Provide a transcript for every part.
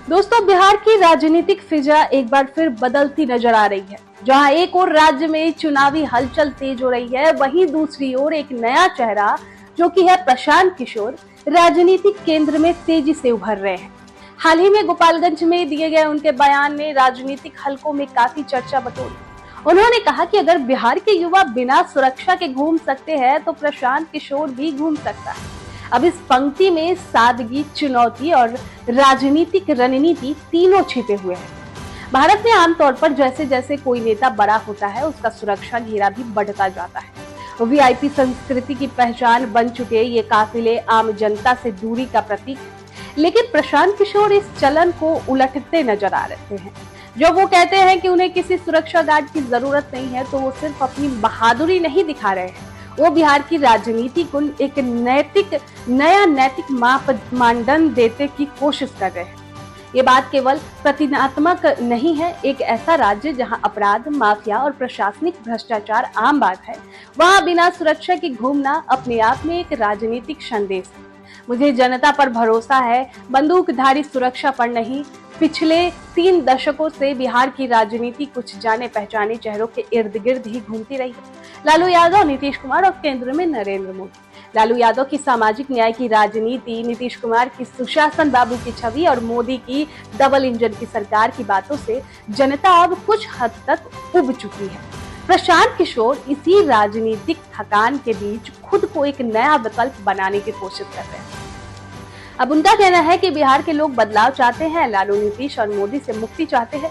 दोस्तों, बिहार की राजनीतिक फिजा एक बार फिर बदलती नजर आ रही है। जहां एक और राज्य में चुनावी हलचल तेज हो रही है, वहीं दूसरी ओर एक नया चेहरा जो कि है प्रशांत किशोर, राजनीतिक केंद्र में तेजी से उभर रहे हैं। हाल ही में गोपालगंज में दिए गए उनके बयान ने राजनीतिक हलकों में काफी चर्चा बटोरी। उन्होंने कहा कि अगर बिहार के युवा बिना सुरक्षा के घूम सकते हैं तो प्रशांत किशोर भी घूम सकता है। अब इस पंक्ति में सादगी, चुनौती और राजनीतिक रणनीति तीनों छिपे हुए हैं। भारत में आमतौर पर जैसे जैसे कोई नेता बड़ा होता है, उसका सुरक्षा घेरा भी बढ़ता जाता है। वीआईपी संस्कृति की पहचान बन चुके ये काफिले आम जनता से दूरी का प्रतीक है। लेकिन प्रशांत किशोर इस चलन को उलटते नजर आ रहे हैं। जब वो कहते हैं कि उन्हें किसी सुरक्षा गार्ड की जरूरत नहीं है, तो वो सिर्फ अपनी बहादुरी नहीं दिखा रहे हैं, वो बिहार की राजनीति को एक नया नैतिक मानदंड देने की कोशिश कर रहे हैं। ये बात केवल प्रतीकात्मक नहीं है। एक ऐसा राज्य जहां अपराध, माफिया और प्रशासनिक भ्रष्टाचार आम बात है, वहां बिना सुरक्षा के घूमना अपने आप में एक राजनीतिक संदेश है। मुझे जनता पर भरोसा है, बंदूकधारी सुरक्षा पर नहीं। पिछले 3 दशकों से बिहार की राजनीति कुछ जाने पहचाने चेहरों के इर्द गिर्द ही घूमती रही है। लालू यादव, नीतीश कुमार और केंद्र में नरेंद्र मोदी। लालू यादव की सामाजिक न्याय की राजनीति, नीतीश कुमार की सुशासन बाबू की छवि और मोदी की डबल इंजन की सरकार की बातों से जनता अब कुछ हद तक उब चुकी है। प्रशांत किशोर इसी राजनीतिक थकान के बीच खुद को एक नया विकल्प बनाने की कोशिश कर रहे हैं। अब उनका कहना है कि बिहार के लोग बदलाव चाहते हैं, लालू, नीतीश और मोदी से मुक्ति चाहते हैं।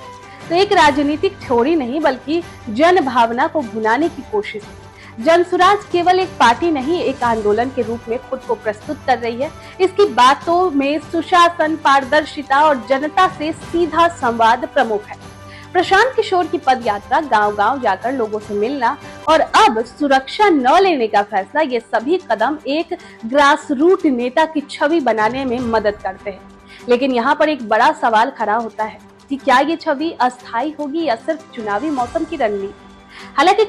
तो एक राजनीतिक थ्योरी नहीं, बल्कि जन भावना को भुनाने की कोशिश है। जनसुराज केवल एक पार्टी नहीं, एक आंदोलन के रूप में खुद को प्रस्तुत कर रही है। इसकी बातों में सुशासन, पारदर्शिता और जनता से सीधा संवाद प्रमुख है। प्रशांत किशोर की पदयात्रा, गांव-गांव जाकर लोगों से मिलना और अब सुरक्षा न लेने का फैसला, ये सभी कदम एक ग्रास रूट नेता की छवि बनाने में मदद करते हैं। लेकिन यहाँ पर एक बड़ा सवाल खड़ा होता है कि क्या ये छवि अस्थायी होगी या सिर्फ चुनावी मौसम की रणनीति। हालांकि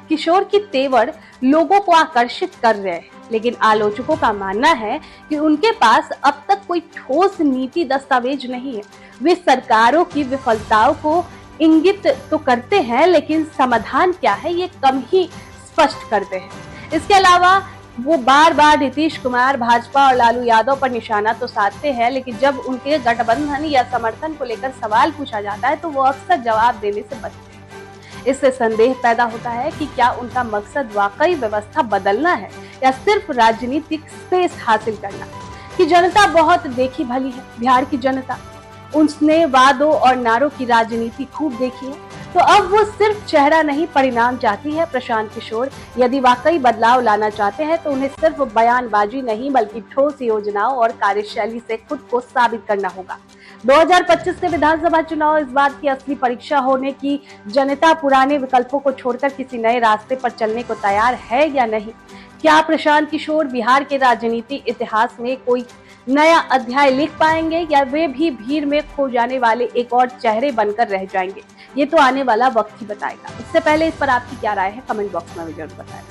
किशोर की तेवर लोगों को आकर्षित कर रहे हैं, लेकिन आलोचकों का मानना है कि उनके पास अब तक कोई ठोस नीति दस्तावेज नहीं है। वे सरकारों की विफलताओं को इंगित तो करते हैं, लेकिन समाधान क्या है ये कम ही स्पष्ट करते हैं। इसके अलावा वो बार बार नीतीश कुमार, भाजपा और लालू यादव पर निशाना तो साधते हैं, लेकिन जब उनके गठबंधन या समर्थन को लेकर सवाल पूछा जाता है तो वो अक्सर जवाब देने से बचते हैं। इससे संदेह पैदा होता है कि क्या उनका मकसद वाकई व्यवस्था बदलना है या सिर्फ राजनीतिक स्पेस हासिल करना। कि जनता बहुत देखी भली है, बिहार की जनता, उसने वादों और नारों की राजनीति खूब देखी है, तो अब वो सिर्फ चेहरा नहीं, परिणाम चाहती है। प्रशांत किशोर यदि वाकई बदलाव लाना चाहते हैं तो उन्हें सिर्फ बयानबाजी नहीं, बल्कि ठोस योजनाओं और कार्यशैली से खुद को साबित करना होगा। 2025 के विधानसभा चुनाव इस बात की असली परीक्षा होने की जनता पुराने विकल्पों को छोड़कर किसी नए रास्ते पर चलने को तैयार है या नहीं। क्या प्रशांत किशोर बिहार के राजनीति इतिहास में कोई नया अध्याय लिख पाएंगे या वे भी भीड़ में खो जाने वाले एक और चेहरे बनकर रह जाएंगे? ये तो आने वाला वक्त ही बताएगा। इससे पहले इस पर आपकी क्या राय है, कमेंट बॉक्स में जरूर बताएं।